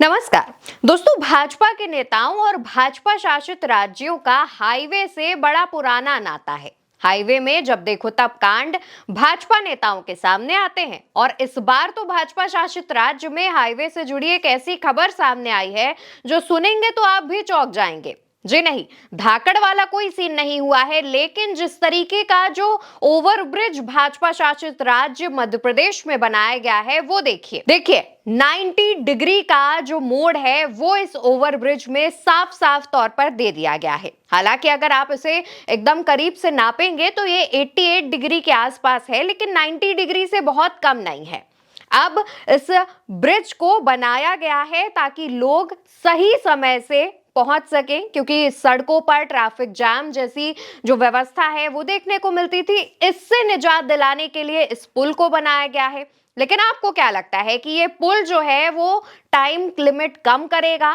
नमस्कार दोस्तों, भाजपा के नेताओं और भाजपा शासित राज्यों का हाईवे से बड़ा पुराना नाता है। हाईवे में जब देखो तब कांड भाजपा नेताओं के सामने आते हैं और इस बार तो भाजपा शासित राज्य में हाईवे से जुड़ी एक ऐसी खबर सामने आई है जो सुनेंगे तो आप भी चौंक जाएंगे। जी नहीं, धाकड़ वाला कोई सीन नहीं हुआ है, लेकिन जिस तरीके का जो ओवरब्रिज भाजपा शासित राज्य मध्य प्रदेश में बनाया गया है वो देखिए 90 डिग्री का जो मोड़ है वो इस ओवरब्रिज में साफ साफ तौर पर दे दिया गया है। हालांकि अगर आप इसे एकदम करीब से नापेंगे तो ये 88 डिग्री के आसपास है, लेकिन 90 डिग्री से बहुत कम नहीं है। अब इस ब्रिज को बनाया गया है ताकि लोग सही समय से पहुंच सके, क्योंकि सड़कों पर ट्रैफिक जाम जैसी जो व्यवस्था है वो देखने को मिलती थी। इससे निजात दिलाने के लिए इस पुल को बनाया गया है। लेकिन आपको क्या लगता है कि ये पुल जो है वो टाइम लिमिट कम करेगा,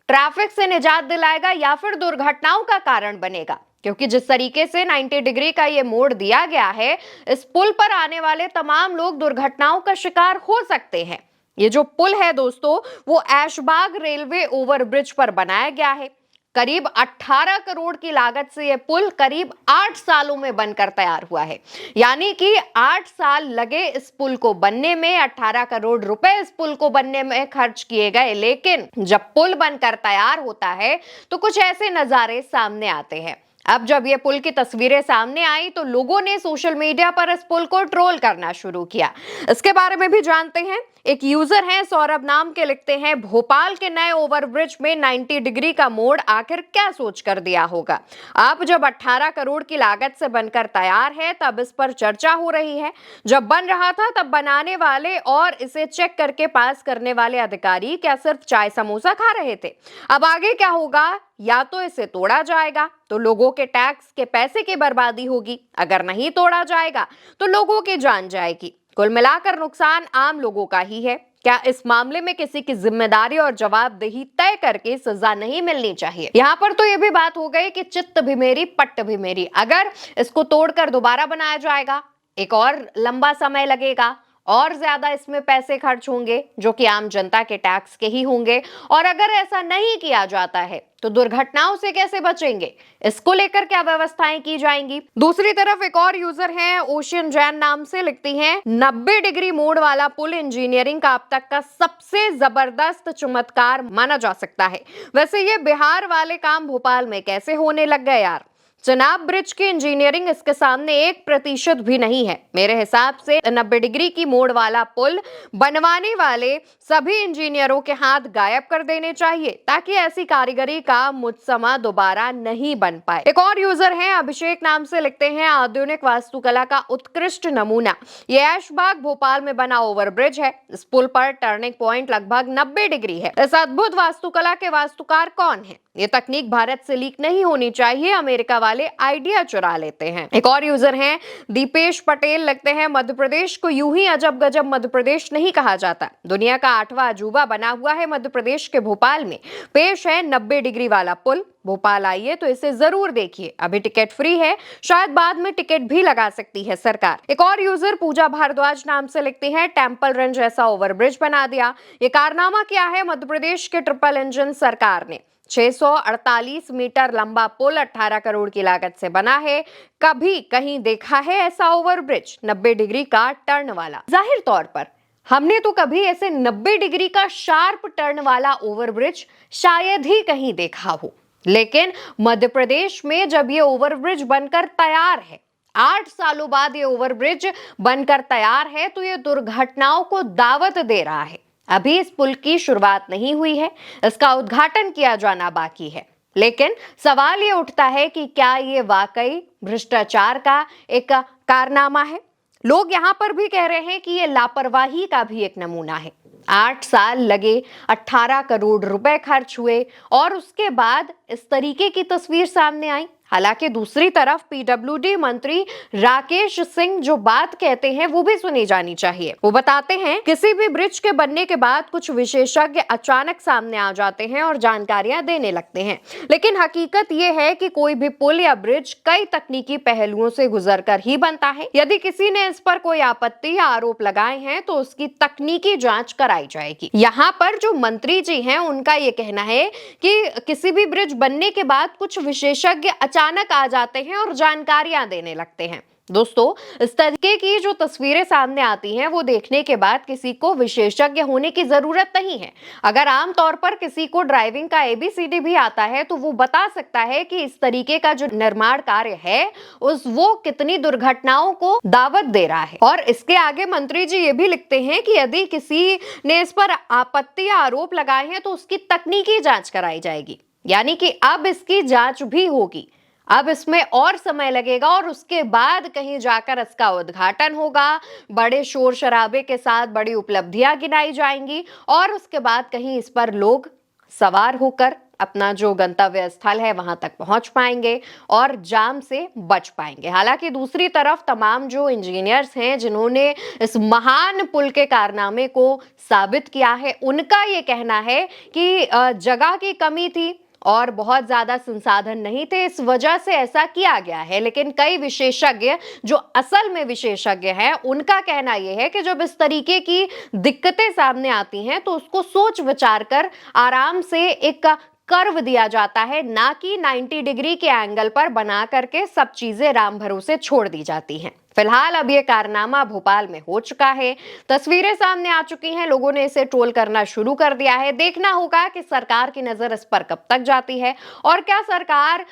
ट्रैफिक से निजात दिलाएगा या फिर दुर्घटनाओं का कारण बनेगा? क्योंकि जिस तरीके से 90 डिग्री का ये मोड़ दिया गया है, इस पुल पर आने वाले तमाम लोग दुर्घटनाओं का शिकार हो सकते हैं। ये जो पुल है दोस्तों, वो ऐशबाग रेलवे ओवरब्रिज पर बनाया गया है। करीब 18 करोड़ की लागत से यह पुल करीब 8 सालों में बनकर तैयार हुआ है। यानी कि 8 साल लगे इस पुल को बनने में, 18 करोड़ रुपए इस पुल को बनने में खर्च किए गए। लेकिन जब पुल बनकर तैयार होता है तो कुछ ऐसे नजारे सामने आते हैं। अब जब ये पुल की तस्वीरें सामने आई तो लोगों ने सोशल मीडिया पर इस पुल को ट्रोल करना शुरू किया। इसके बारे में भी जानते हैं। एक यूजर हैं सौरभ नाम के, लिखते हैं, भोपाल के नए ओवरब्रिज में 90 डिग्री का मोड़ आखिर क्या सोच कर दिया होगा। अब जब 18 करोड़ की लागत से बनकर तैयार है तब इस पर चर्चा हो रही है। जब बन रहा था तब बनाने वाले और इसे चेक करके पास करने वाले अधिकारी क्या सिर्फ चाय समोसा खा रहे थे? अब आगे क्या होगा? या तो इसे तोड़ा जाएगा तो लोगों के टैक्स के पैसे की बर्बादी होगी, अगर नहीं तोड़ा जाएगा तो लोगों की जान जाएगी। कुल मिलाकर नुकसान आम लोगों का ही है। क्या इस मामले में किसी की जिम्मेदारी और जवाबदेही तय करके सजा नहीं मिलनी चाहिए? यहाँ पर तो ये भी बात हो गई कि चित्त भी मेरी पट्ट भी मेरी। अगर इसको तोड़कर दोबारा बनाया जाएगा, एक और लंबा समय लगेगा और ज्यादा इसमें पैसे खर्च होंगे जो कि आम जनता के टैक्स के ही होंगे। और अगर ऐसा नहीं किया जाता है तो दुर्घटनाओं से कैसे बचेंगे? इसको लेकर क्या व्यवस्थाएं की जाएंगी? दूसरी तरफ एक और यूजर हैं, ओशियन जैन नाम से, लिखती हैं, 90 डिग्री मोड़ वाला पुल इंजीनियरिंग का अब तक का सबसे जबरदस्त चमत्कार माना जा सकता है। वैसे ये बिहार वाले काम भोपाल में कैसे होने लग गए यार? चनाब ब्रिज की इंजीनियरिंग इसके सामने 1% भी नहीं है। मेरे हिसाब से 90 डिग्री की मोड़ वाला पुल बनवाने वाले सभी इंजीनियरों के हाथ गायब कर देने चाहिए ताकि ऐसी कारीगरी का मुजस्समा दोबारा नहीं बन पाए। एक और यूजर हैं, अभिषेक नाम से, लिखते हैं, आधुनिक वास्तुकला का उत्कृष्ट नमूना ये ऐशबाग भोपाल में बना ओवरब्रिज है। इस पुल पर टर्निंग पॉइंट लगभग 90 डिग्री है। इस अद्भुत वास्तुकला के वास्तुकार कौन है? ये तकनीक भारत से लीक नहीं होनी चाहिए, अमेरिका वाले आइडिया चुरा लेते हैं। एक और यूजर हैं, दीपेश पटेल, लगते हैं, मध्य प्रदेश को यूं ही अजब गजब मध्य प्रदेश नहीं कहा जाता। दुनिया का 8वां अजूबा बना हुआ है मध्य प्रदेश के भोपाल में। पेश है 90 डिग्री वाला पुल। भोपाल आइए तो इसे जरूर देखिए। अभी टिकट फ्री है, शायद बाद में टिकट भी लगा सकती है सरकार। एक और यूजर पूजा भारद्वाज नाम से, लिखते हैं, टेम्पल रन जैसा ओवरब्रिज बना दिया। ये कारनामा क्या है मध्य प्रदेश के ट्रिपल इंजन सरकार ने? 648 मीटर लंबा पुल 18 करोड़ की लागत से बना है। कभी कहीं देखा है ऐसा ओवरब्रिज 90 डिग्री का टर्न वाला? जाहिर तौर पर हमने तो कभी ऐसे 90 डिग्री का शार्प टर्न वाला ओवरब्रिज शायद ही कहीं देखा हो। लेकिन मध्य प्रदेश में जब ये ओवरब्रिज बनकर तैयार है, 8 सालों बाद ये ओवरब्रिज बनकर तैयार है, तो ये दुर्घटनाओं को दावत दे रहा है। अभी इस पुल की शुरुआत नहीं हुई है, इसका उद्घाटन किया जाना बाकी है। लेकिन सवाल ये उठता है कि क्या ये वाकई भ्रष्टाचार का एक कारनामा है? लोग यहाँ पर भी कह रहे हैं कि ये लापरवाही का भी एक नमूना है। 8 साल लगे, 18 करोड़ रुपए खर्च हुए और उसके बाद इस तरीके की तस्वीर सामने आई। हालांकि दूसरी तरफ पीडब्ल्यूडी मंत्री राकेश सिंह जो बात कहते हैं वो भी सुनी जानी चाहिए। वो बताते हैं किसी भी ब्रिज के बनने के बाद कुछ विशेषज्ञ अचानक सामने आ जाते हैं और जानकारियां देने लगते हैं, लेकिन हकीकत ये है कि कोई भी पुल या ब्रिज कई तकनीकी पहलुओं से गुजरकर ही बनता है। यदि किसी ने इस पर कोई आपत्ति या आरोप लगाए हैं तो उसकी तकनीकी जांच कराई जाएगी। यहाँ पर जो मंत्री जी हैं उनका ये कहना है कि किसी भी ब्रिज बनने के बाद कुछ विशेषज्ञ अचानक आ जाते हैं और जानकारियां देने लगते हैं। दोस्तों, इस तरीके की जो तस्वीरें सामने आती हैं वो देखने के बाद किसी को विशेषज्ञ होने की जरूरत नहीं है। अगर आम तौर पर किसी को ड्राइविंग का ABCD भी आता है तो वो बता सकता है कि इस तरीके का जो निर्माण कार्य है वो कितनी दुर्घटनाओं को दावत दे रहा है। और इसके आगे मंत्री जी ये भी लिखते हैं कि यदि किसी ने इस पर आपत्ति या आरोप लगाए हैं तो उसकी तकनीकी जांच कराई जाएगी, यानी कि अब इसकी जांच भी होगी। अब इसमें और समय लगेगा और उसके बाद कहीं जाकर इसका उद्घाटन होगा, बड़े शोर शराबे के साथ बड़ी उपलब्धियां गिनाई जाएंगी और उसके बाद कहीं इस पर लोग सवार होकर अपना जो गंतव्य स्थल है वहां तक पहुंच पाएंगे और जाम से बच पाएंगे। हालांकि दूसरी तरफ तमाम जो इंजीनियर्स हैं जिन्होंने इस महान पुल के कारनामे को साबित किया है, उनका ये कहना है कि जगह की कमी थी और बहुत ज्यादा संसाधन नहीं थे, इस वजह से ऐसा किया गया है। लेकिन कई विशेषज्ञ जो असल में विशेषज्ञ हैं उनका कहना यह है कि जब इस तरीके की दिक्कतें सामने आती हैं तो उसको सोच विचार कर आराम से एक कर्व दिया जाता है, ना कि 90 डिग्री के एंगल पर बना करके सब चीजें राम भरोसे छोड़ दी जाती हैं। फिलहाल अब ये कारनामा भोपाल में हो चुका है, तस्वीरें सामने आ चुकी हैं, लोगों ने इसे ट्रोल करना शुरू कर दिया है। देखना होगा कि सरकार की नजर इस पर कब तक जाती है और क्या सरकार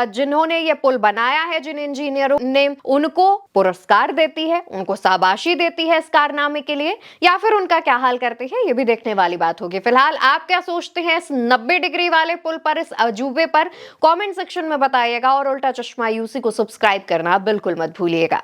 जिन्होंने ये पुल बनाया है, जिन इंजीनियरों ने, उनको पुरस्कार देती है, उनको शाबाशी देती है इस कारनामे के लिए, या फिर उनका क्या हाल करती है, ये भी देखने वाली बात होगी। फिलहाल आप क्या सोचते हैं इस 90 डिग्री वाले पुल पर, इस अजूबे पर? कॉमेंट सेक्शन में बताइएगा और उल्टा चश्मा यूसी को सब्सक्राइब करना बिल्कुल मत भूलिएगा।